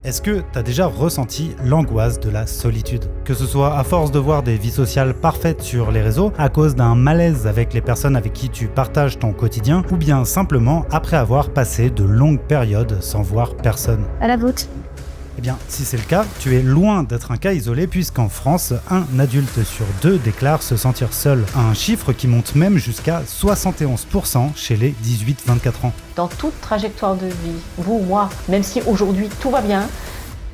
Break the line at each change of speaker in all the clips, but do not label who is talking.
Est-ce que t'as déjà ressenti l'angoisse de la solitude? Que ce soit à force de voir des vies sociales parfaites sur les réseaux, à cause d'un malaise avec les personnes avec qui tu partages ton quotidien, ou bien simplement après avoir passé de longues périodes sans voir personne.
À la vôtre.
Eh bien, si c'est le cas, tu es loin d'être un cas isolé puisqu'en France, un adulte sur deux déclare se sentir seul. Un chiffre qui monte même jusqu'à 71% chez les 18-24 ans.
Dans toute trajectoire de vie, vous ou moi, même si aujourd'hui tout va bien,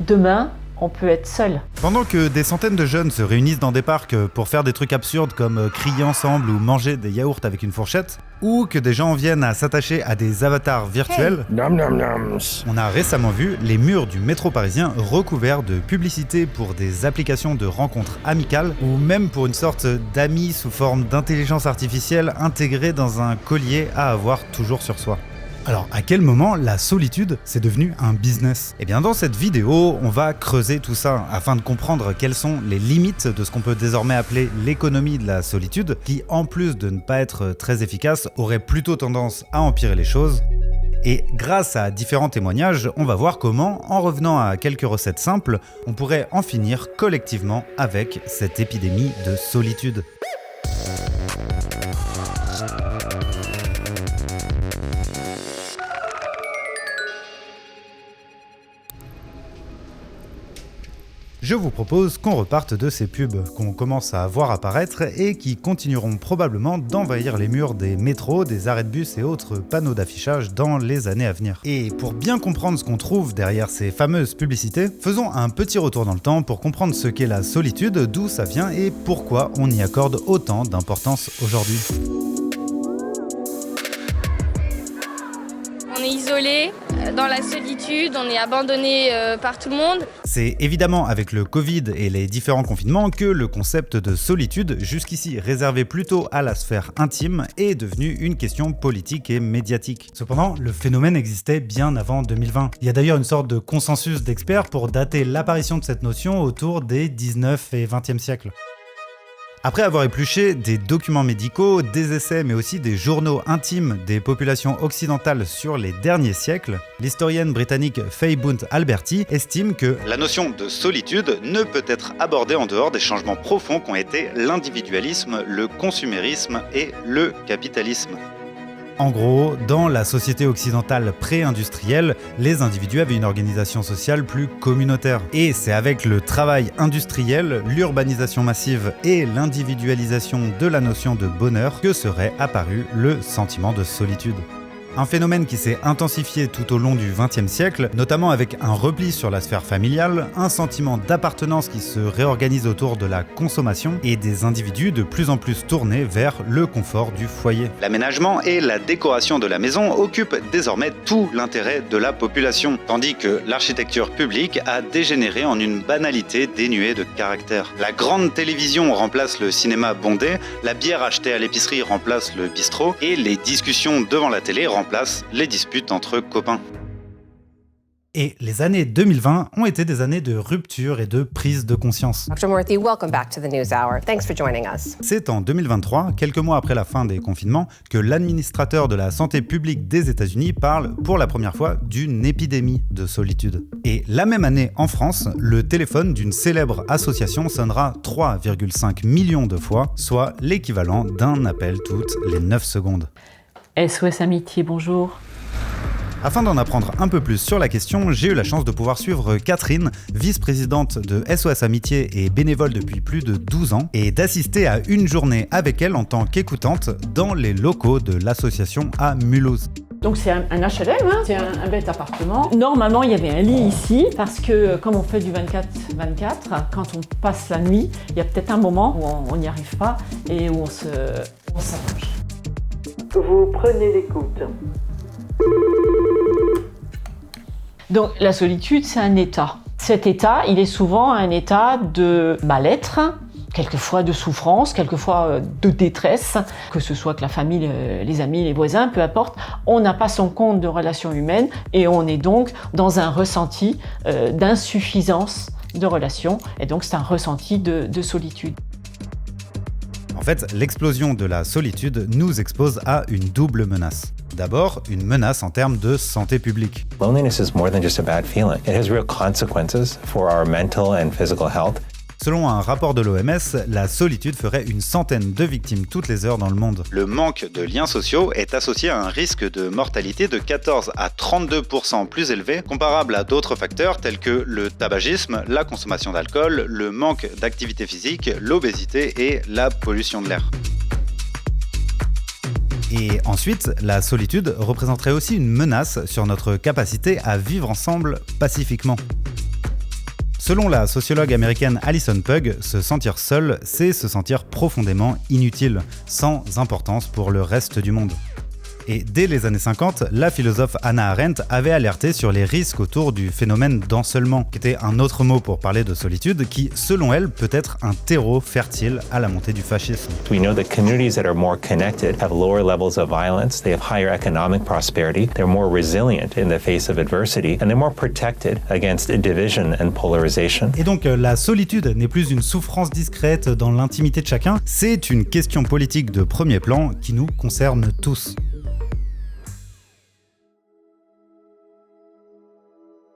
demain, on peut être seul.
Pendant que des centaines de jeunes se réunissent dans des parcs pour faire des trucs absurdes comme crier ensemble ou manger des yaourts avec une fourchette, ou que des gens viennent à s'attacher à des avatars virtuels, on a récemment vu les murs du métro parisien recouverts de publicités pour des applications de rencontres amicales ou même pour une sorte d'amis sous forme d'intelligence artificielle intégrée dans un collier à avoir toujours sur soi. Alors, à quel moment la solitude, c'est devenu un business? Eh bien, dans cette vidéo, on va creuser tout ça afin de comprendre quelles sont les limites de ce qu'on peut désormais appeler l'économie de la solitude, qui, en plus de ne pas être très efficace, aurait plutôt tendance à empirer les choses. Et grâce à différents témoignages, on va voir comment, en revenant à quelques recettes simples, on pourrait en finir collectivement avec cette épidémie de solitude. Je vous propose qu'on reparte de ces pubs qu'on commence à voir apparaître et qui continueront probablement d'envahir les murs des métros, des arrêts de bus et autres panneaux d'affichage dans les années à venir. Et pour bien comprendre ce qu'on trouve derrière ces fameuses publicités, faisons un petit retour dans le temps pour comprendre ce qu'est la solitude, d'où ça vient et pourquoi on y accorde autant d'importance aujourd'hui.
On est isolé, dans la solitude, on est abandonné par tout le monde.
C'est évidemment avec le Covid et les différents confinements que le concept de solitude, jusqu'ici réservé plutôt à la sphère intime, est devenu une question politique et médiatique. Cependant, le phénomène existait bien avant 2020. Il y a d'ailleurs une sorte de consensus d'experts pour dater l'apparition de cette notion autour des 19 et 20e siècles. Après avoir épluché des documents médicaux, des essais mais aussi des journaux intimes des populations occidentales sur les derniers siècles, l'historienne britannique Faye Bunt-Alberti estime que la notion de solitude ne peut être abordée en dehors des changements profonds qu'ont été l'individualisme, le consumérisme et le capitalisme. En gros, dans la société occidentale pré-industrielle, les individus avaient une organisation sociale plus communautaire. Et c'est avec le travail industriel, l'urbanisation massive et l'individualisation de la notion de bonheur que serait apparu le sentiment de solitude. Un phénomène qui s'est intensifié tout au long du XXe siècle, notamment avec un repli sur la sphère familiale, un sentiment d'appartenance qui se réorganise autour de la consommation et des individus de plus en plus tournés vers le confort du foyer. L'aménagement et la décoration de la maison occupent désormais tout l'intérêt de la population, tandis que l'architecture publique a dégénéré en une banalité dénuée de caractère. La grande télévision remplace le cinéma bondé, la bière achetée à l'épicerie remplace le bistrot et les discussions devant la télé remplacent les disputes entre copains. Et les années 2020 ont été des années de rupture et de prise de conscience.
Dr. Murthy, welcome back to the News Hour. Thanks for joining us.
C'est en 2023, quelques mois après la fin des confinements, que l'administrateur de la santé publique des États-Unis parle pour la première fois d'une épidémie de solitude. Et la même année, en France, le téléphone d'une célèbre association sonnera 3,5 millions de fois, soit l'équivalent d'un appel toutes les 9 secondes.
SOS Amitié, bonjour.
Afin d'en apprendre un peu plus sur la question, j'ai eu la chance de pouvoir suivre Catherine, vice-présidente de SOS Amitié et bénévole depuis plus de 12 ans, et d'assister à une journée avec elle en tant qu'écoutante dans les locaux de l'association à Mulhouse.
Donc c'est un HLM, hein, c'est un bel appartement. Normalement, il y avait un lit ici, parce que comme on fait du 24-24, quand on passe la nuit, il y a peut-être un moment où on n'y arrive pas et où on s'allonge.
Vous prenez l'écoute.
Donc la solitude, c'est un état. Cet état, il est souvent un état de mal-être, quelquefois de souffrance, quelquefois de détresse, que ce soit que la famille, les amis, les voisins, peu importe. On n'a pas son compte de relations humaines et on est donc dans un ressenti d'insuffisance de relations et donc c'est un ressenti de solitude.
En fait, l'explosion de la solitude nous expose à une double menace. D'abord, une menace en termes de santé publique.
Loneliness is more than just a bad feeling. It has real consequences for our mental and physical health.
Selon un rapport de l'OMS, la solitude ferait une centaine de victimes toutes les heures dans le monde. Le manque de liens sociaux est associé à un risque de mortalité de 14 à 32% plus élevé, comparable à d'autres facteurs tels que le tabagisme, la consommation d'alcool, le manque d'activité physique, l'obésité et la pollution de l'air. Et ensuite, la solitude représenterait aussi une menace sur notre capacité à vivre ensemble pacifiquement. Selon la sociologue américaine Alison Pugh, se sentir seul, c'est se sentir profondément inutile, sans importance pour le reste du monde. Et dès les années 50, la philosophe Hannah Arendt avait alerté sur les risques autour du phénomène d'encellement, qui était un autre mot pour parler de solitude, qui, selon elle, peut être un terreau fertile à la montée du fascisme.
We know that communities that are more connected have lower levels of violence, they have higher economic prosperity, they're more resilient in the face of adversity, and they're more protected against division and polarization.
Et donc la solitude n'est plus une souffrance discrète dans l'intimité de chacun, c'est une question politique de premier plan qui nous concerne tous.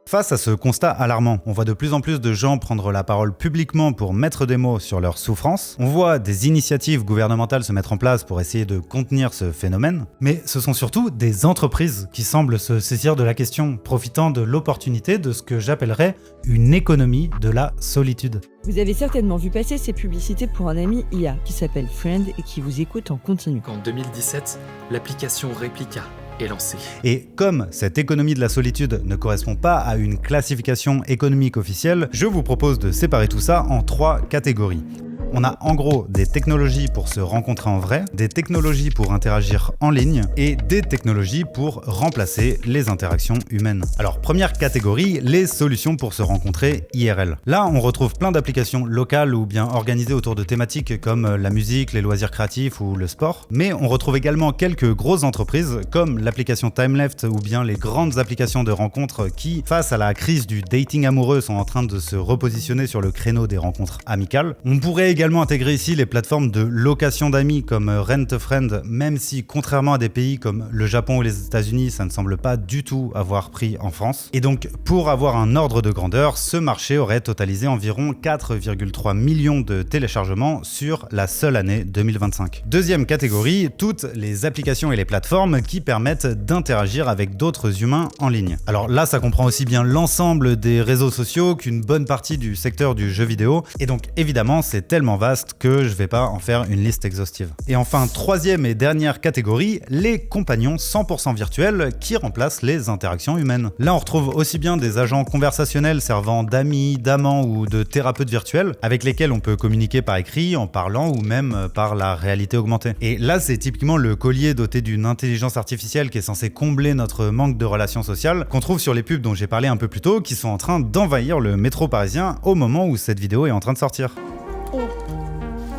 Face à ce constat alarmant, on voit de plus en plus de gens prendre la parole publiquement pour mettre des mots sur leurs souffrances. On voit des initiatives gouvernementales se mettre en place pour essayer de contenir ce phénomène. Mais ce sont surtout des entreprises qui semblent se saisir de la question, profitant de l'opportunité de ce que j'appellerais une économie de la solitude.
Vous avez certainement vu passer ces publicités pour un ami IA qui s'appelle Friend et qui vous écoute en continu.
En 2017, l'application Replica est lancée.
Et comme cette économie de la solitude ne correspond pas à une classification économique officielle, je vous propose de séparer tout ça en 3 catégories. On a en gros des technologies pour se rencontrer en vrai, des technologies pour interagir en ligne et des technologies pour remplacer les interactions humaines. Alors première catégorie, les solutions pour se rencontrer IRL. Là on retrouve plein d'applications locales ou bien organisées autour de thématiques comme la musique, les loisirs créatifs ou le sport. Mais on retrouve également quelques grosses entreprises comme l'application TimeLeft ou bien les grandes applications de rencontres qui, face à la crise du dating amoureux, sont en train de se repositionner sur le créneau des rencontres amicales. On pourrait également intégrer ici les plateformes de location d'amis comme Rent a Friend, même si contrairement à des pays comme le Japon ou les États-Unis, ça ne semble pas du tout avoir pris en France. Et donc pour avoir un ordre de grandeur, ce marché aurait totalisé environ 4,3 millions de téléchargements sur la seule année 2025. Deuxième catégorie, toutes les applications et les plateformes qui permettent d'interagir avec d'autres humains en ligne. Alors là, ça comprend aussi bien l'ensemble des réseaux sociaux qu'une bonne partie du secteur du jeu vidéo. Et donc évidemment, c'est tellement vaste que je vais pas en faire une liste exhaustive. Et enfin, troisième et dernière catégorie, les compagnons 100% virtuels qui remplacent les interactions humaines. Là, on retrouve aussi bien des agents conversationnels servant d'amis, d'amants ou de thérapeutes virtuels avec lesquels on peut communiquer par écrit, en parlant ou même par la réalité augmentée. Et là, c'est typiquement le collier doté d'une intelligence artificielle qui est censé combler notre manque de relations sociales qu'on trouve sur les pubs dont j'ai parlé un peu plus tôt, qui sont en train d'envahir le métro parisien au moment où cette vidéo est en train de sortir.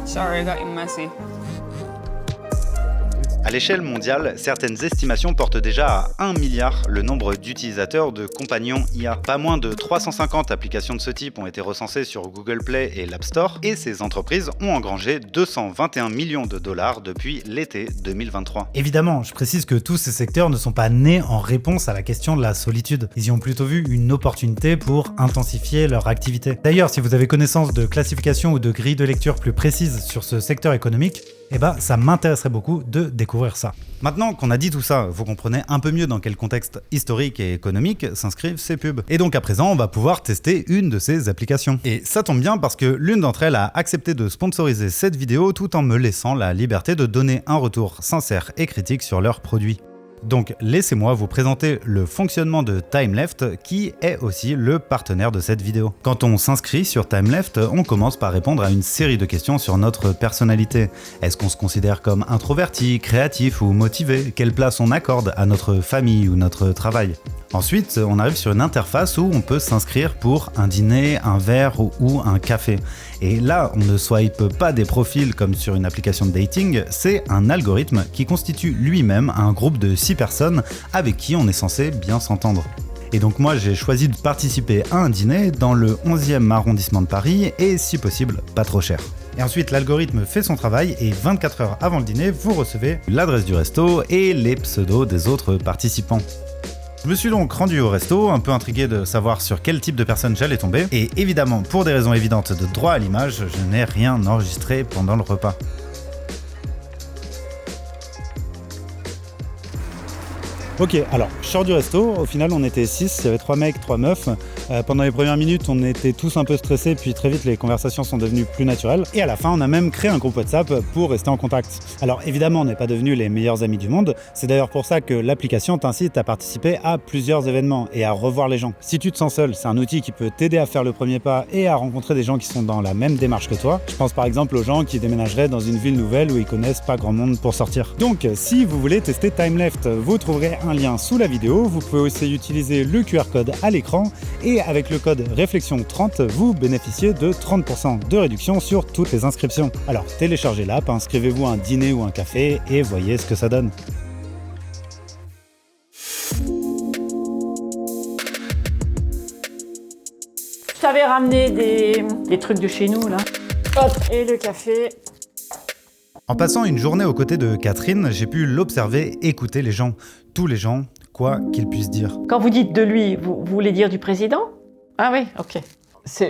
Sorry, I got you messy.
À l'échelle mondiale, certaines estimations portent déjà à 1 milliard le nombre d'utilisateurs de compagnons IA. Pas moins de 350 applications de ce type ont été recensées sur Google Play et l'App Store, et ces entreprises ont engrangé 221 millions de dollars depuis l'été 2023. Évidemment, je précise que tous ces secteurs ne sont pas nés en réponse à la question de la solitude. Ils y ont plutôt vu une opportunité pour intensifier leur activité. D'ailleurs, si vous avez connaissance de classifications ou de grilles de lecture plus précises sur ce secteur économique, ça m'intéresserait beaucoup de découvrir ça. Maintenant qu'on a dit tout ça, vous comprenez un peu mieux dans quel contexte historique et économique s'inscrivent ces pubs. Et donc à présent, on va pouvoir tester une de ces applications. Et ça tombe bien parce que l'une d'entre elles a accepté de sponsoriser cette vidéo tout en me laissant la liberté de donner un retour sincère et critique sur leurs produits. Donc laissez-moi vous présenter le fonctionnement de TimeLeft qui est aussi le partenaire de cette vidéo. Quand on s'inscrit sur TimeLeft, on commence par répondre à une série de questions sur notre personnalité. Est-ce qu'on se considère comme introverti, créatif ou motivé? Quelle place on accorde à notre famille ou notre travail? Ensuite, on arrive sur une interface où on peut s'inscrire pour un dîner, un verre ou un café. Et là, on ne swipe pas des profils comme sur une application de dating, c'est un algorithme qui constitue lui-même un groupe de 6 personnes avec qui on est censé bien s'entendre. Et donc moi j'ai choisi de participer à un dîner dans le 11e arrondissement de Paris et si possible pas trop cher. Et ensuite, l'algorithme fait son travail et 24 heures avant le dîner, vous recevez l'adresse du resto et les pseudos des autres participants. Je me suis donc rendu au resto, un peu intrigué de savoir sur quel type de personne j'allais tomber, et évidemment, pour des raisons évidentes de droit à l'image, je n'ai rien enregistré pendant le repas. Ok, alors, je sors du resto, au final on était 6, il y avait 3 mecs, 3 meufs. Pendant les premières minutes, on était tous un peu stressés, puis très vite les conversations sont devenues plus naturelles. Et à la fin, on a même créé un groupe WhatsApp pour rester en contact. Alors évidemment, on n'est pas devenus les meilleurs amis du monde, c'est d'ailleurs pour ça que l'application t'incite à participer à plusieurs événements et à revoir les gens. Si tu te sens seul, c'est un outil qui peut t'aider à faire le premier pas et à rencontrer des gens qui sont dans la même démarche que toi. Je pense par exemple aux gens qui déménageraient dans une ville nouvelle où ils connaissent pas grand monde pour sortir. Donc, si vous voulez tester TimeLeft, vous trouverez un lien sous la vidéo, vous pouvez aussi utiliser le QR code à l'écran et avec le code Réflexion30, vous bénéficiez de 30% de réduction sur toutes les inscriptions. Alors téléchargez l'app, inscrivez-vous à un dîner ou un café et voyez ce que ça donne.
Je t'avais ramené des trucs de chez nous là. Hop, et le café.
En passant une journée aux côtés de Catherine, j'ai pu l'observer, écouter les gens. Tous les gens, quoi qu'ils puissent dire.
Quand vous dites de lui, vous voulez dire du président ? Ah oui, ok.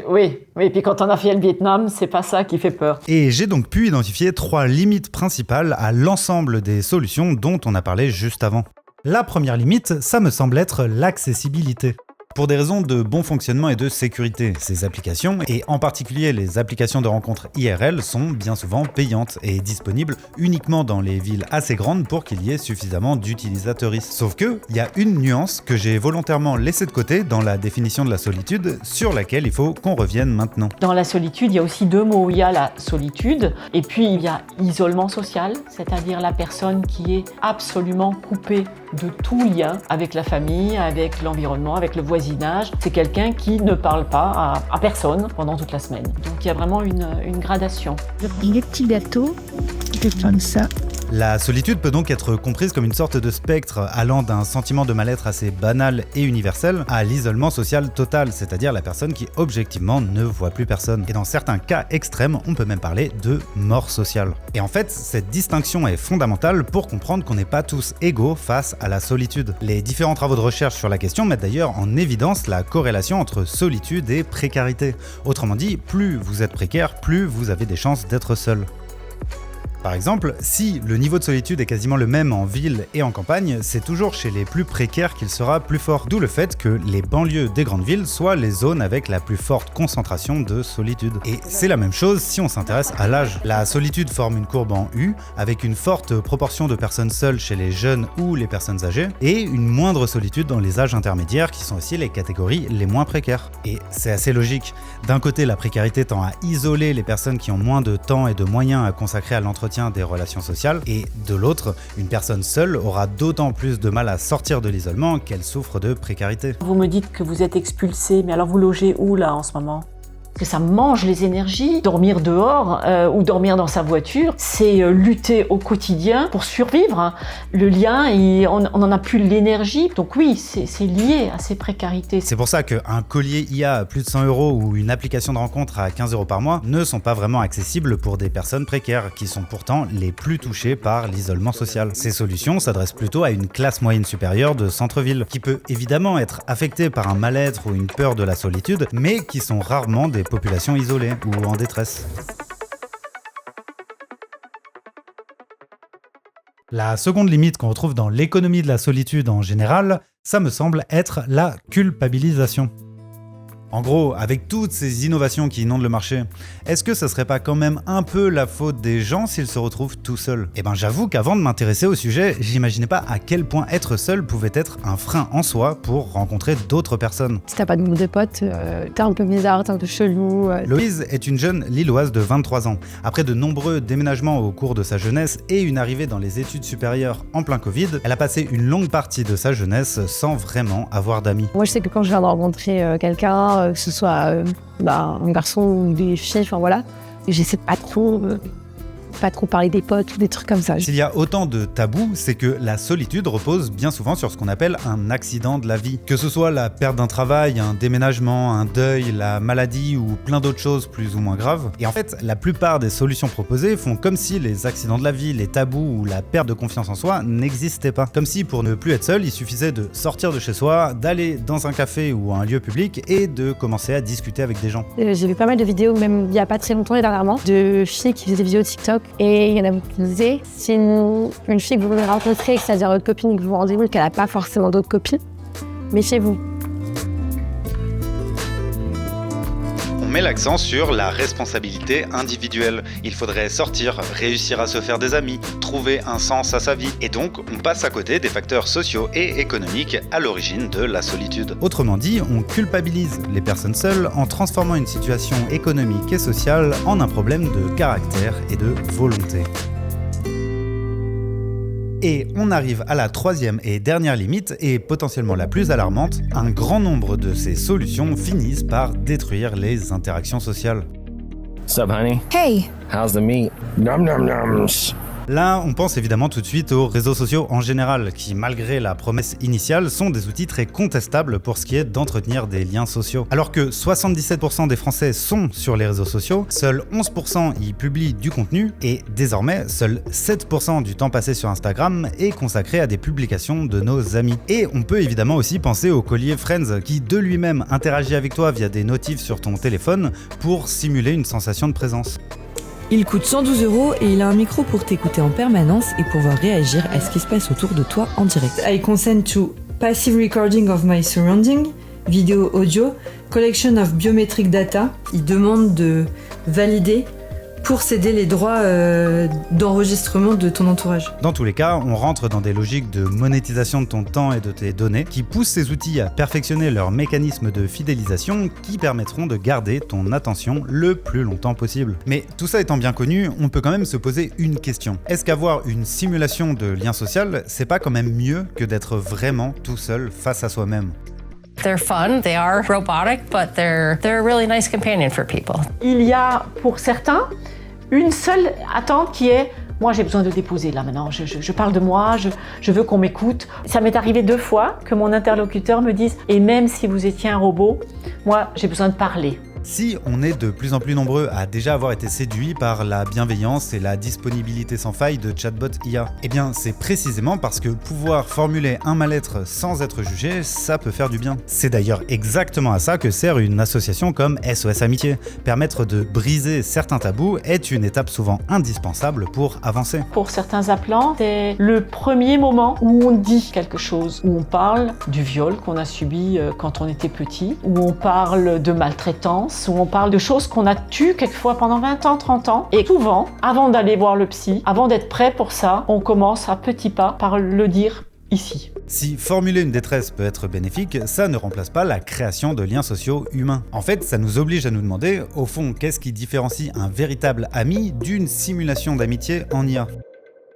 Oui, puis quand on a fait le Vietnam, c'est pas ça qui fait peur.
Et j'ai donc pu identifier 3 limites principales à l'ensemble des solutions dont on a parlé juste avant. La première limite, ça me semble être l'accessibilité. Pour des raisons de bon fonctionnement et de sécurité, ces applications, et en particulier les applications de rencontres IRL, sont bien souvent payantes et disponibles uniquement dans les villes assez grandes pour qu'il y ait suffisamment d'utilisateurs. Sauf que, il y a une nuance que j'ai volontairement laissée de côté dans la définition de la solitude, sur laquelle il faut qu'on revienne maintenant.
Dans la solitude, il y a aussi 2 mots. Il y a la solitude, et puis il y a isolement social, c'est-à-dire la personne qui est absolument coupée de tout lien avec la famille, avec l'environnement, avec le voisinage. C'est quelqu'un qui ne parle pas à personne pendant toute la semaine. Donc il y a vraiment une gradation.
Je prends les petits gâteaux, je vais prendre ça.
La solitude peut donc être comprise comme une sorte de spectre allant d'un sentiment de mal-être assez banal et universel à l'isolement social total, c'est-à-dire la personne qui objectivement ne voit plus personne. Et dans certains cas extrêmes, on peut même parler de mort sociale. Et en fait, cette distinction est fondamentale pour comprendre qu'on n'est pas tous égaux face à la solitude. Les différents travaux de recherche sur la question mettent d'ailleurs en évidence la corrélation entre solitude et précarité. Autrement dit, plus vous êtes précaire, plus vous avez des chances d'être seul. Par exemple, si le niveau de solitude est quasiment le même en ville et en campagne, c'est toujours chez les plus précaires qu'il sera plus fort. D'où le fait que les banlieues des grandes villes soient les zones avec la plus forte concentration de solitude. Et c'est la même chose si on s'intéresse à l'âge. La solitude forme une courbe en U, avec une forte proportion de personnes seules chez les jeunes ou les personnes âgées, et une moindre solitude dans les âges intermédiaires qui sont aussi les catégories les moins précaires. Et c'est assez logique. D'un côté, la précarité tend à isoler les personnes qui ont moins de temps et de moyens à consacrer à l'entretien des relations sociales, et de l'autre, une personne seule aura d'autant plus de mal à sortir de l'isolement qu'elle souffre de précarité.
Vous me dites que vous êtes expulsé, mais alors vous logez où là en ce moment ? Parce que ça mange les énergies. Dormir dehors ou dormir dans sa voiture, c'est lutter au quotidien pour survivre. Le lien, on n'en a plus l'énergie. Donc oui, c'est lié à ces précarités.
C'est pour ça qu'un collier IA à plus de 100 € ou une application de rencontre à 15 € par mois ne sont pas vraiment accessibles pour des personnes précaires, qui sont pourtant les plus touchées par l'isolement social. Ces solutions s'adressent plutôt à une classe moyenne supérieure de centre-ville, qui peut évidemment être affectée par un mal-être ou une peur de la solitude, mais qui sont rarement des populations isolées ou en détresse. La seconde limite qu'on retrouve dans l'économie de la solitude en général, ça me semble être la culpabilisation. En gros, avec toutes ces innovations qui inondent le marché, est-ce que ça serait pas quand même un peu la faute des gens s'ils se retrouvent tout seuls ? Eh ben j'avoue qu'avant de m'intéresser au sujet, j'imaginais pas à quel point être seul pouvait être un frein en soi pour rencontrer d'autres personnes.
Si t'as pas de groupe de potes, t'es un peu bizarre, t'es un peu chelou.
Louise est une jeune lilloise de 23 ans. Après de nombreux déménagements au cours de sa jeunesse et une arrivée dans les études supérieures en plein Covid, elle a passé une longue partie de sa jeunesse sans vraiment avoir d'amis.
Moi je sais que quand je viens de rencontrer quelqu'un, que ce soit un garçon ou des filles, enfin voilà, j'essaie de pas trop pas trop parler des potes ou des trucs comme ça.
S'il y a autant de tabous, c'est que la solitude repose bien souvent sur ce qu'on appelle un accident de la vie. Que ce soit la perte d'un travail, un déménagement, un deuil, la maladie ou plein d'autres choses plus ou moins graves. Et en fait, la plupart des solutions proposées font comme si les accidents de la vie, les tabous ou la perte de confiance en soi n'existaient pas. Comme si pour ne plus être seul, il suffisait de sortir de chez soi, d'aller dans un café ou un lieu public et de commencer à discuter avec des gens.
J'ai vu pas mal de vidéos, même il y a pas très longtemps et dernièrement, de filles qui faisaient des vidéos TikTok. Et il y en a beaucoup qui disaient, si une fille que vous voulez rencontrer, que ça devient votre copine et que vous vous rendez compte qu'elle n'a pas forcément d'autres copines, méfiez-vous.
On met l'accent sur la responsabilité individuelle. Il faudrait sortir, réussir à se faire des amis, trouver un sens à sa vie. Et donc, on passe à côté des facteurs sociaux et économiques à l'origine de la solitude. Autrement dit, on culpabilise les personnes seules en transformant une situation économique et sociale en un problème de caractère et de volonté. Et on arrive à la troisième et dernière limite, et potentiellement la plus alarmante, un grand nombre de ces solutions finissent par détruire les interactions sociales.
Sup, honey?
Hey!
How's the meat? Nom nom noms.
Là, on pense évidemment tout de suite aux réseaux sociaux en général, qui malgré la promesse initiale, sont des outils très contestables pour ce qui est d'entretenir des liens sociaux. Alors que 77% des Français sont sur les réseaux sociaux, seuls 11% y publient du contenu, et désormais, seuls 7% du temps passé sur Instagram est consacré à des publications de nos amis. Et on peut évidemment aussi penser au collier Friends, qui de lui-même interagit avec toi via des notifs sur ton téléphone pour simuler une sensation de présence.
Il coûte 112 € et il a un micro pour t'écouter en permanence et pouvoir réagir à ce qui se passe autour de toi en direct. I consent to passive recording of my surrounding, vidéo, audio, collection of biometric data. Il demande de valider pour céder les droits d'enregistrement de ton entourage.
Dans tous les cas, on rentre dans des logiques de monétisation de ton temps et de tes données qui poussent ces outils à perfectionner leurs mécanismes de fidélisation qui permettront de garder ton attention le plus longtemps possible. Mais tout ça étant bien connu, on peut quand même se poser une question. Est-ce qu'avoir une simulation de lien social, c'est pas quand même mieux que d'être vraiment tout seul face à soi-même ?
They're fun, they are robotic, but they're a really nice companion for people.
Il y a pour certains une seule attente qui est « moi j'ai besoin de déposer là maintenant, je parle de moi, je veux qu'on m'écoute ». Ça m'est arrivé 2 fois que mon interlocuteur me dise « et même si vous étiez un robot, moi j'ai besoin de parler ».
Si on est de plus en plus nombreux à déjà avoir été séduits par la bienveillance et la disponibilité sans faille de chatbots IA, eh bien c'est précisément parce que pouvoir formuler un mal-être sans être jugé, ça peut faire du bien. C'est d'ailleurs exactement à ça que sert une association comme SOS Amitié. Permettre de briser certains tabous est une étape souvent indispensable pour avancer.
Pour certains appelants, c'est le premier moment où on dit quelque chose, où on parle du viol qu'on a subi quand on était petit, où on parle de maltraitance, où on parle de choses qu'on a tues quelquefois pendant 20 ans, 30 ans. Et souvent, avant d'aller voir le psy, avant d'être prêt pour ça, on commence à petits pas par le dire ici.
Si formuler une détresse peut être bénéfique, ça ne remplace pas la création de liens sociaux humains. En fait, ça nous oblige à nous demander, au fond, qu'est-ce qui différencie un véritable ami d'une simulation d'amitié en IA ?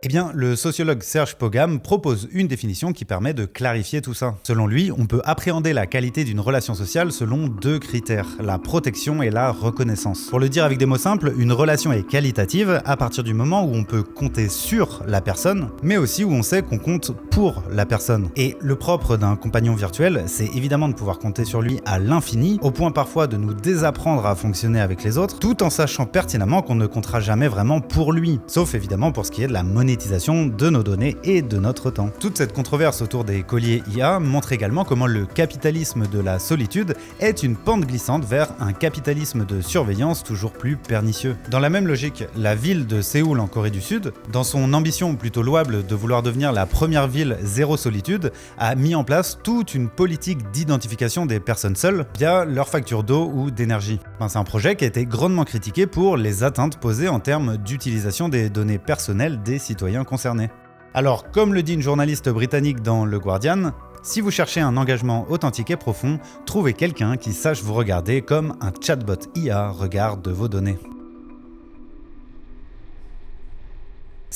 Eh bien, le sociologue Serge Pogam propose une définition qui permet de clarifier tout ça. Selon lui, on peut appréhender la qualité d'une relation sociale selon 2 critères, la protection et la reconnaissance. Pour le dire avec des mots simples, une relation est qualitative à partir du moment où on peut compter sur la personne, mais aussi où on sait qu'on compte pour la personne. Et le propre d'un compagnon virtuel, c'est évidemment de pouvoir compter sur lui à l'infini, au point parfois de nous désapprendre à fonctionner avec les autres, tout en sachant pertinemment qu'on ne comptera jamais vraiment pour lui, sauf évidemment pour ce qui est de la monétisation de nos données et de notre temps. Toute cette controverse autour des colliers IA montre également comment le capitalisme de la solitude est une pente glissante vers un capitalisme de surveillance toujours plus pernicieux. Dans la même logique, la ville de Séoul en Corée du Sud, dans son ambition plutôt louable de vouloir devenir la première ville zéro solitude, a mis en place toute une politique d'identification des personnes seules via leur facture d'eau ou d'énergie. C'est un projet qui a été grandement critiqué pour les atteintes posées en termes d'utilisation des données personnelles des citoyens concernés. Alors, comme le dit une journaliste britannique dans Le Guardian, si vous cherchez un engagement authentique et profond, trouvez quelqu'un qui sache vous regarder comme un chatbot IA regarde vos données.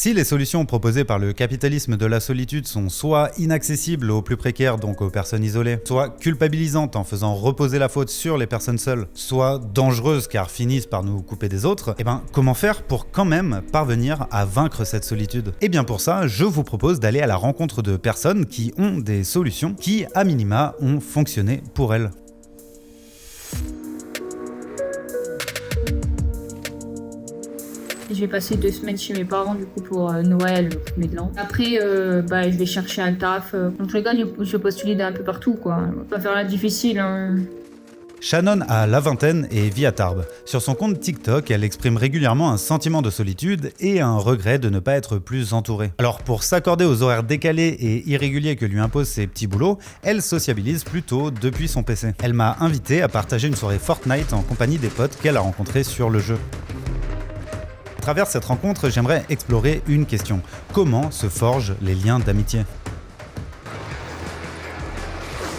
Si les solutions proposées par le capitalisme de la solitude sont soit inaccessibles aux plus précaires, donc aux personnes isolées, soit culpabilisantes en faisant reposer la faute sur les personnes seules, soit dangereuses car finissent par nous couper des autres, comment faire pour quand même parvenir à vaincre cette solitude? Et bien pour ça, je vous propose d'aller à la rencontre de personnes qui ont des solutions qui, à minima, ont fonctionné pour elles.
Je vais passer 2 semaines chez mes parents du coup pour Noël, le premier de l'an. Après, je vais chercher un taf. En tout cas, je postule d'un peu partout, quoi. Pas faire la difficile.
Shannon a la vingtaine et vit à Tarbes. Sur son compte TikTok, elle exprime régulièrement un sentiment de solitude et un regret de ne pas être plus entourée. Alors pour s'accorder aux horaires décalés et irréguliers que lui imposent ses petits boulots, elle sociabilise plutôt depuis son PC. Elle m'a invité à partager une soirée Fortnite en compagnie des potes qu'elle a rencontrés sur le jeu. À travers cette rencontre, j'aimerais explorer une question. Comment se forgent les liens d'amitié ?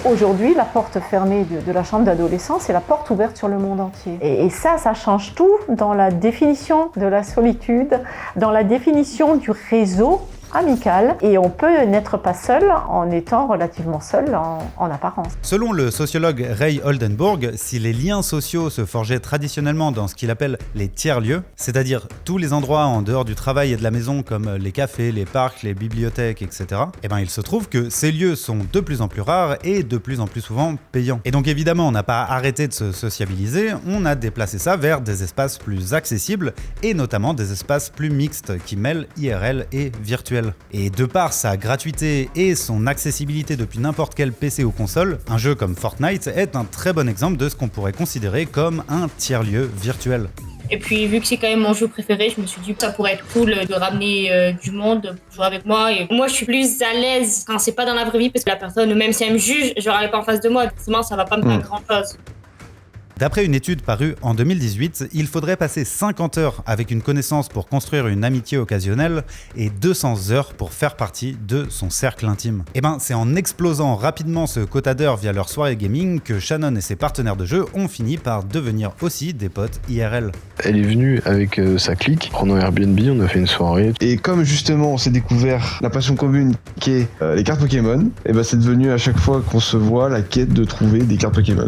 Aujourd'hui, la porte fermée de la chambre d'adolescent, c'est la porte ouverte sur le monde entier. Et ça change tout dans la définition de la solitude, dans la définition du réseau amical. Et on peut n'être pas seul en étant relativement seul en apparence.
Selon le sociologue Ray Oldenburg, si les liens sociaux se forgeaient traditionnellement dans ce qu'il appelle les tiers-lieux, c'est-à-dire tous les endroits en dehors du travail et de la maison comme les cafés, les parcs, les bibliothèques, etc., il se trouve que ces lieux sont de plus en plus rares et de plus en plus souvent payants. Et donc évidemment, on n'a pas arrêté de se sociabiliser, on a déplacé ça vers des espaces plus accessibles et notamment des espaces plus mixtes qui mêlent IRL et virtuel. Et de par sa gratuité et son accessibilité depuis n'importe quel PC ou console, un jeu comme Fortnite est un très bon exemple de ce qu'on pourrait considérer comme un tiers-lieu virtuel.
Et puis vu que c'est quand même mon jeu préféré, je me suis dit que ça pourrait être cool de ramener du monde pour jouer avec moi. Et moi je suis plus à l'aise quand c'est pas dans la vraie vie parce que la personne, même si elle me juge, je n'aurai pas en face de moi, forcément ça va pas me faire grand chose.
D'après une étude parue en 2018, il faudrait passer 50 heures avec une connaissance pour construire une amitié occasionnelle et 200 heures pour faire partie de son cercle intime. C'est en explosant rapidement ce quota d'heures via leur soirée gaming que Shannon et ses partenaires de jeu ont fini par devenir aussi des potes IRL.
Elle est venue avec sa clique, prenant Airbnb, on a fait une soirée.
Et comme justement on s'est découvert la passion commune qui est les cartes Pokémon, c'est devenu à chaque fois qu'on se voit la quête de trouver des cartes Pokémon.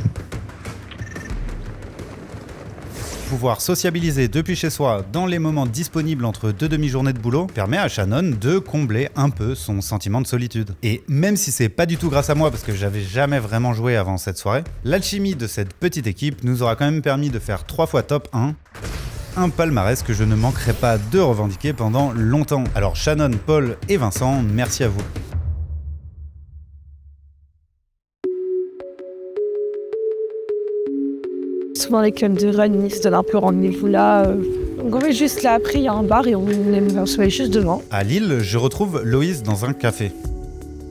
Pouvoir sociabiliser depuis chez soi dans les moments disponibles entre 2 demi-journées de boulot permet à Shannon de combler un peu son sentiment de solitude. Et même si c'est pas du tout grâce à moi parce que j'avais jamais vraiment joué avant cette soirée, l'alchimie de cette petite équipe nous aura quand même permis de faire 3 fois top 1. Un palmarès que je ne manquerai pas de revendiquer pendant longtemps. Alors Shannon, Paul et Vincent, merci à vous.
Souvent les clubs de run, ils se donnent un peu rendez-vous là. Donc on va juste là, après il y a un bar et on se met juste devant.
À Lille, je retrouve Loïs dans un café.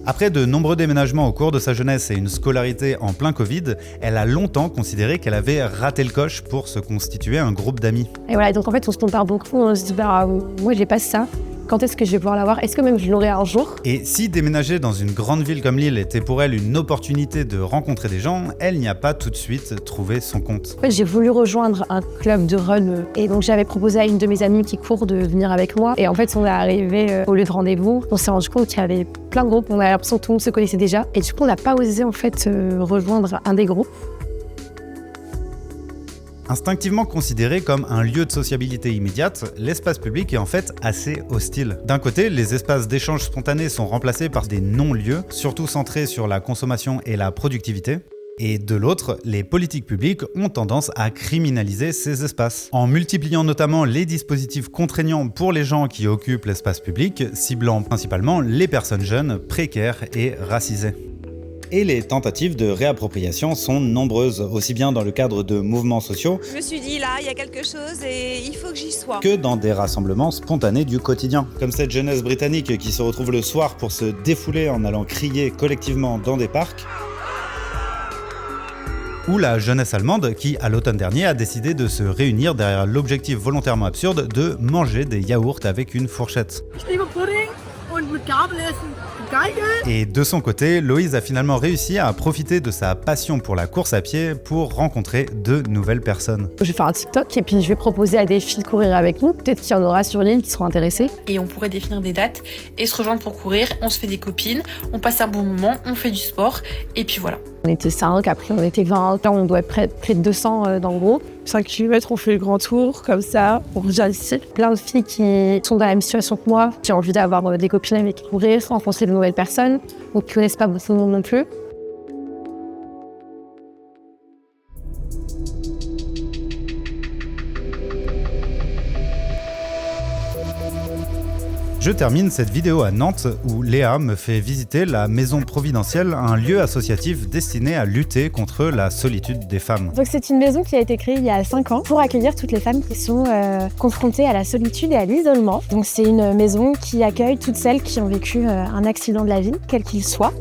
Après de nombreux déménagements au cours de sa jeunesse et une scolarité en plein Covid, elle a longtemps considéré qu'elle avait raté le coche pour se constituer un groupe d'amis.
Et voilà, donc en fait on se compare beaucoup, on se dit moi j'ai pas ça. Quand est-ce que je vais pouvoir l'avoir? Est-ce que même je l'aurai un jour?
Et si déménager dans une grande ville comme Lille était pour elle une opportunité de rencontrer des gens, elle n'y a pas tout de suite trouvé son compte.
En fait, j'ai voulu rejoindre un club de run et donc j'avais proposé à une de mes amies qui court de venir avec moi. Et en fait, on est arrivé au lieu de rendez-vous, on s'est rendu compte qu'il y avait plein de groupes, on a l'impression que tout le monde se connaissait déjà. Et du coup, on n'a pas osé en fait rejoindre un des groupes.
Instinctivement considéré comme un lieu de sociabilité immédiate, l'espace public est en fait assez hostile. D'un côté, les espaces d'échange spontanés sont remplacés par des non-lieux, surtout centrés sur la consommation et la productivité. Et de l'autre, les politiques publiques ont tendance à criminaliser ces espaces, en multipliant notamment les dispositifs contraignants pour les gens qui occupent l'espace public, ciblant principalement les personnes jeunes, précaires et racisées. Et les tentatives de réappropriation sont nombreuses, aussi bien dans le cadre de mouvements sociaux,
je me suis dit là, il y a quelque chose et il faut que j'y sois,
que dans des rassemblements spontanés du quotidien. Comme cette jeunesse britannique qui se retrouve le soir pour se défouler en allant crier collectivement dans des parcs. Ou la jeunesse allemande qui, à l'automne dernier, a décidé de se réunir derrière l'objectif volontairement absurde de manger des yaourts avec une fourchette. Et de son côté, Loïse a finalement réussi à profiter de sa passion pour la course à pied pour rencontrer de nouvelles personnes.
Je vais faire un TikTok et puis je vais proposer à des filles de courir avec nous. Peut-être qu'il y en aura sur l'île qui seront intéressées.
Et on pourrait définir des dates et se rejoindre pour courir. On se fait des copines, on passe un bon moment, on fait du sport et puis voilà.
On était 5, après on était 20, là on doit être près de 200 dans le groupe. 5 km, on fait le grand tour, comme ça, on revient ici. Plein de filles qui sont dans la même situation que moi, qui ont envie d'avoir des copines avec qui courir, rencontrer de nouvelles personnes, ou qui connaissent pas beaucoup de monde non plus.
Je termine cette vidéo à Nantes où Léa me fait visiter la Maison Providentielle, un lieu associatif destiné à lutter contre la solitude des femmes.
Donc c'est une maison qui a été créée il y a 5 ans pour accueillir toutes les femmes qui sont confrontées à la solitude et à l'isolement. Donc c'est une maison qui accueille toutes celles qui ont vécu un accident de la vie, quel qu'il soit.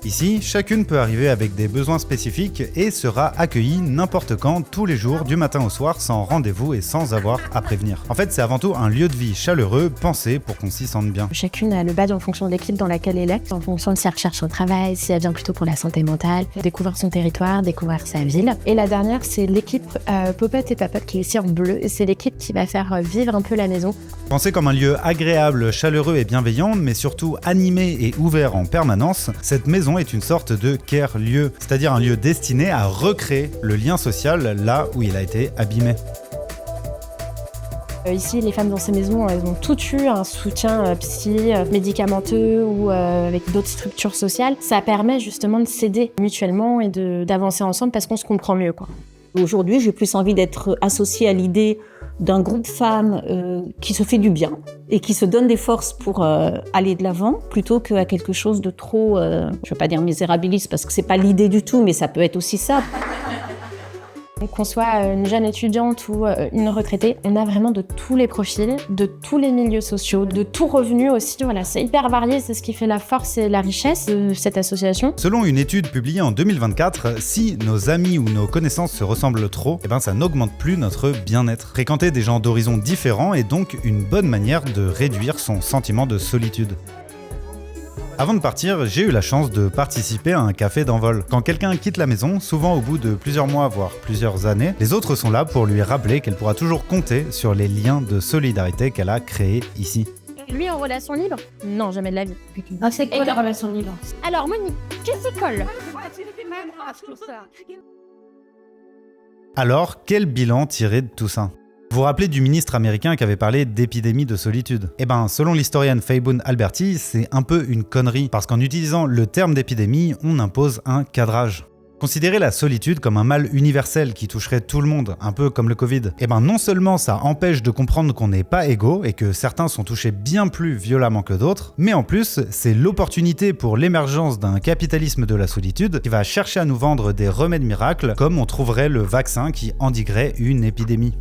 Ici, chacune peut arriver avec des besoins spécifiques et sera accueillie n'importe quand, tous les jours, du matin au soir, sans rendez-vous et sans avoir à prévenir. En fait, c'est avant tout un lieu de vie chaleureux, pensé pour qu'on s'y sente bien.
Chacune a le badge en fonction de l'équipe dans laquelle elle est, en fonction de si elle recherche au travail, si elle vient plutôt pour la santé mentale, découvrir son territoire, découvrir sa ville. Et la dernière, c'est l'équipe Popette et Papote qui est ici en bleu. Et c'est l'équipe qui va faire vivre un peu la maison.
Pensée comme un lieu agréable, chaleureux et bienveillant, mais surtout animé et ouvert en permanence, cette maison est une sorte de care-lieu, c'est-à-dire un lieu destiné à recréer le lien social là où il a été abîmé.
Ici, les femmes dans ces maisons, elles ont toutes eu un soutien psy, médicamenteux ou avec d'autres structures sociales. Ça permet justement de s'aider mutuellement et d'avancer ensemble parce qu'on se comprend mieux, quoi.
Aujourd'hui, j'ai plus envie d'être associée à l'idée d'un groupe de femmes qui se fait du bien et qui se donne des forces pour aller de l'avant, plutôt qu'à quelque chose de trop, je ne veux pas dire misérabiliste parce que c'est pas l'idée du tout, mais ça peut être aussi ça.
Qu'on soit une jeune étudiante ou une retraitée, on a vraiment de tous les profils, de tous les milieux sociaux, de tout revenu aussi. Voilà, c'est hyper varié, c'est ce qui fait la force et la richesse de cette association.
Selon une étude publiée en 2024, si nos amis ou nos connaissances se ressemblent trop, ça n'augmente plus notre bien-être. Fréquenter des gens d'horizons différents est donc une bonne manière de réduire son sentiment de solitude. Avant de partir, j'ai eu la chance de participer à un café d'envol. Quand quelqu'un quitte la maison, souvent au bout de plusieurs mois, voire plusieurs années, les autres sont là pour lui rappeler qu'elle pourra toujours compter sur les liens de solidarité qu'elle a créés ici.
Lui en relation libre ? Non, jamais de la vie.
Ah, c'est quoi la relation libre ?
Alors Monique, qu'est-ce qui colle ?
Alors, quel bilan tirer de tout ça ? Vous vous rappelez du ministre américain qui avait parlé d'épidémie de solitude ? Selon l'historienne Fayboun Alberti, c'est un peu une connerie, parce qu'en utilisant le terme d'épidémie, on impose un cadrage. Considérer la solitude comme un mal universel qui toucherait tout le monde, un peu comme le Covid, non seulement ça empêche de comprendre qu'on n'est pas égaux et que certains sont touchés bien plus violemment que d'autres, mais en plus, c'est l'opportunité pour l'émergence d'un capitalisme de la solitude qui va chercher à nous vendre des remèdes miracles, comme on trouverait le vaccin qui endiguerait une épidémie.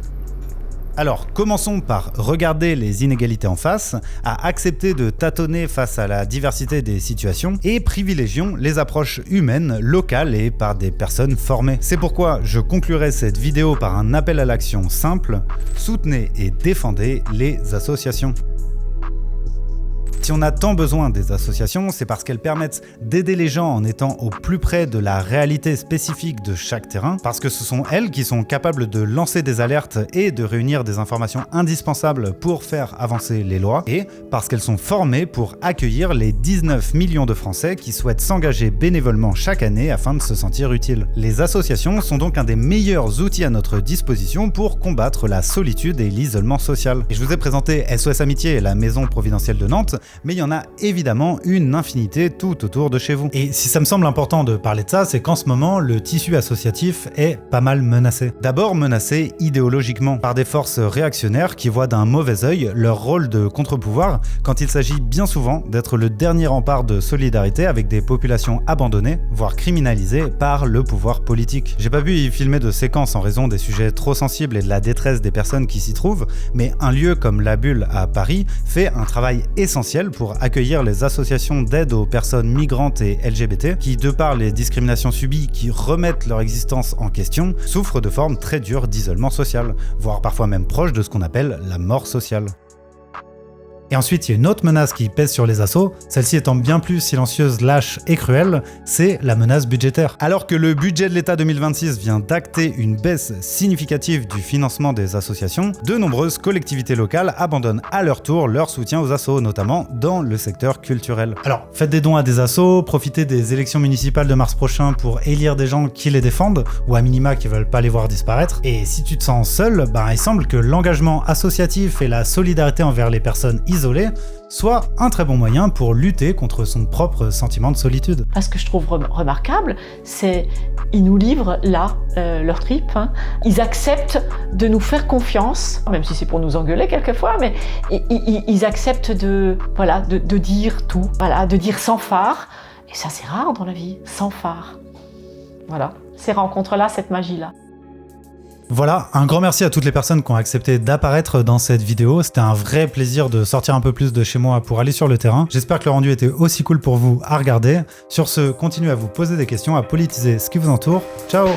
Alors, commençons par regarder les inégalités en face, à accepter de tâtonner face à la diversité des situations et privilégions les approches humaines, locales et par des personnes formées. C'est pourquoi je conclurai cette vidéo par un appel à l'action simple: soutenez et défendez les associations. Si on a tant besoin des associations, c'est parce qu'elles permettent d'aider les gens en étant au plus près de la réalité spécifique de chaque terrain, parce que ce sont elles qui sont capables de lancer des alertes et de réunir des informations indispensables pour faire avancer les lois, et parce qu'elles sont formées pour accueillir les 19 millions de Français qui souhaitent s'engager bénévolement chaque année afin de se sentir utiles. Les associations sont donc un des meilleurs outils à notre disposition pour combattre la solitude et l'isolement social. Et je vous ai présenté SOS Amitié et la Maison Providentielle de Nantes, mais il y en a évidemment une infinité tout autour de chez vous. Et si ça me semble important de parler de ça, c'est qu'en ce moment, le tissu associatif est pas mal menacé. D'abord menacé idéologiquement, par des forces réactionnaires qui voient d'un mauvais œil leur rôle de contre-pouvoir, quand il s'agit bien souvent d'être le dernier rempart de solidarité avec des populations abandonnées, voire criminalisées par le pouvoir politique. J'ai pas pu y filmer de séquences en raison des sujets trop sensibles et de la détresse des personnes qui s'y trouvent, mais un lieu comme La Bulle à Paris fait un travail essentiel pour accueillir les associations d'aide aux personnes migrantes et LGBT qui, de par les discriminations subies qui remettent leur existence en question, souffrent de formes très dures d'isolement social, voire parfois même proches de ce qu'on appelle la mort sociale. Et ensuite, il y a une autre menace qui pèse sur les assos, celle-ci étant bien plus silencieuse, lâche et cruelle, c'est la menace budgétaire. Alors que le budget de l'État 2026 vient d'acter une baisse significative du financement des associations, de nombreuses collectivités locales abandonnent à leur tour leur soutien aux assos, notamment dans le secteur culturel. Alors, faites des dons à des assos, profitez des élections municipales de mars prochain pour élire des gens qui les défendent, ou à minima qui veulent pas les voir disparaître. Et si tu te sens seul, il semble que l'engagement associatif et la solidarité envers les personnes isolées soit un très bon moyen pour lutter contre son propre sentiment de solitude.
Ce que je trouve remarquable, c'est qu'ils nous livrent là leur trip. Ils acceptent de nous faire confiance, même si c'est pour nous engueuler quelquefois, mais ils acceptent de dire tout, de dire sans phare. Et ça, c'est rare dans la vie, sans phare. Voilà, ces rencontres-là, cette magie-là.
Voilà, un grand merci à toutes les personnes qui ont accepté d'apparaître dans cette vidéo. C'était un vrai plaisir de sortir un peu plus de chez moi pour aller sur le terrain. J'espère que le rendu était aussi cool pour vous à regarder. Sur ce, continuez à vous poser des questions, à politiser ce qui vous entoure. Ciao!